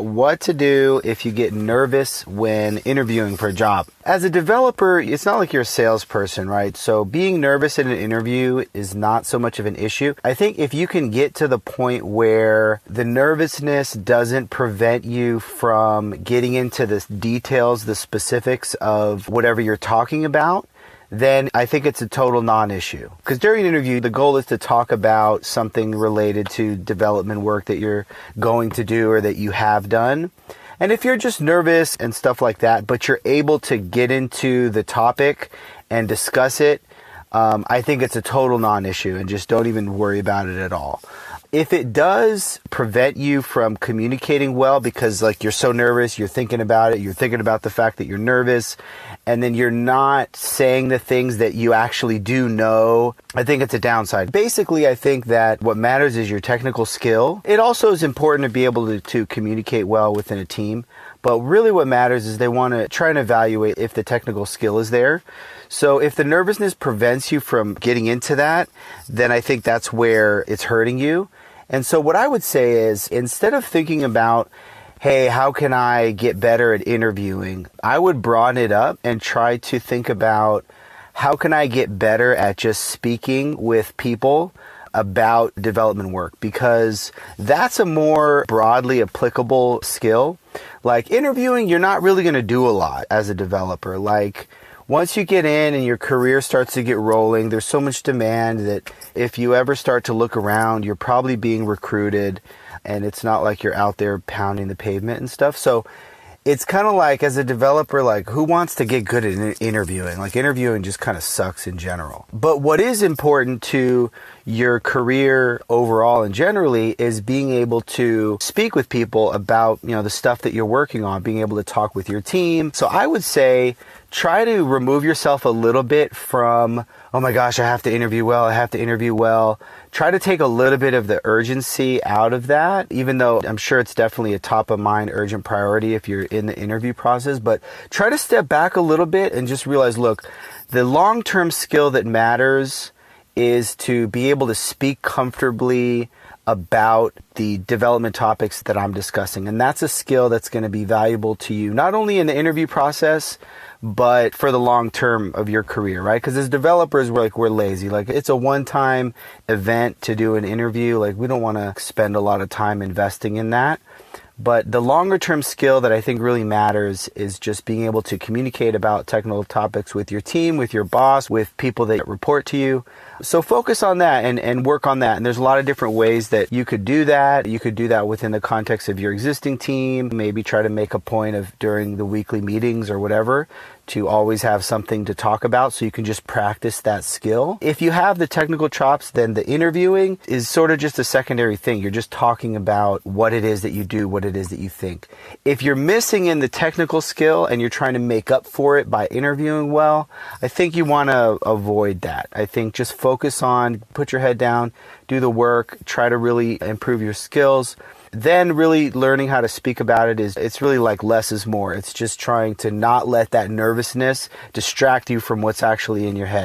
what to do if you get nervous when interviewing for a job. As a developer, it's not like you're a salesperson, right? So being nervous in an interview is not so much of an issue. I think if you can get to the point where the nervousness doesn't prevent you from getting into the details, the specifics of whatever you're talking about, then I think it's a total non-issue. Because during an interview, the goal is to talk about something related to development work that you're going to do or that you have done. And if you're just nervous and stuff like that, but you're able to get into the topic and discuss it, I think it's a total non-issue, and just don't even worry about it at all. If it does prevent you from communicating well because like you're so nervous, you're thinking about it, you're thinking about the fact that you're nervous, and then you're not saying the things that you actually do know, I think it's a downside. Basically, I think that what matters is your technical skill. It also is important to be able to communicate well within a team, but really what matters is they want to try and evaluate if the technical skill is there. So if the nervousness prevents you from getting into that, then I think that's where it's hurting you. And so what I would say is, instead of thinking about, hey, how can I get better at interviewing, I would broaden it up and try to think about, how can I get better at just speaking with people about development work? Because that's a more broadly applicable skill. Like interviewing, you're not really going to do a lot as a developer. Like once you get in and your career starts to get rolling, there's so much demand that if you ever start to look around, you're probably being recruited, and it's not like you're out there pounding the pavement and stuff. So it's kind of like, as a developer, like who wants to get good at interviewing? Like interviewing just kind of sucks in general. But what is important to your career overall and generally is being able to speak with people about, the stuff that you're working on, being able to talk with your team. So I would say try to remove yourself a little bit from, oh my gosh, I have to interview well. Try to take a little bit of the urgency out of that, even though I'm sure it's definitely a top of mind urgent priority if you're in the interview process. But try to step back a little bit and just realize, look, the long-term skill that matters is to be able to speak comfortably about the development topics that I'm discussing. And that's a skill that's going to be valuable to you, not only in the interview process, but for the long term of your career, right? Because as developers, we're lazy. Like it's a one-time event to do an interview. Like we don't want to spend a lot of time investing in that. But the longer term skill that I think really matters is just being able to communicate about technical topics with your team, with your boss, with people that report to you. So focus on that and work on that. And there's a lot of different ways that you could do that. You could do that within the context of your existing team. Maybe try to make a point of during the weekly meetings or whatever to always have something to talk about so you can just practice that skill. If you have the technical chops, then the interviewing is sort of just a secondary thing. You're just talking about what it is that you do, what it is that you think. If you're missing in the technical skill and you're trying to make up for it by interviewing well, I think you want to avoid that. I think just focus on, put your head down, do the work, try to really improve your skills. Then really learning how to speak about it it's really like less is more. It's just trying to not let that nervousness distract you from what's actually in your head.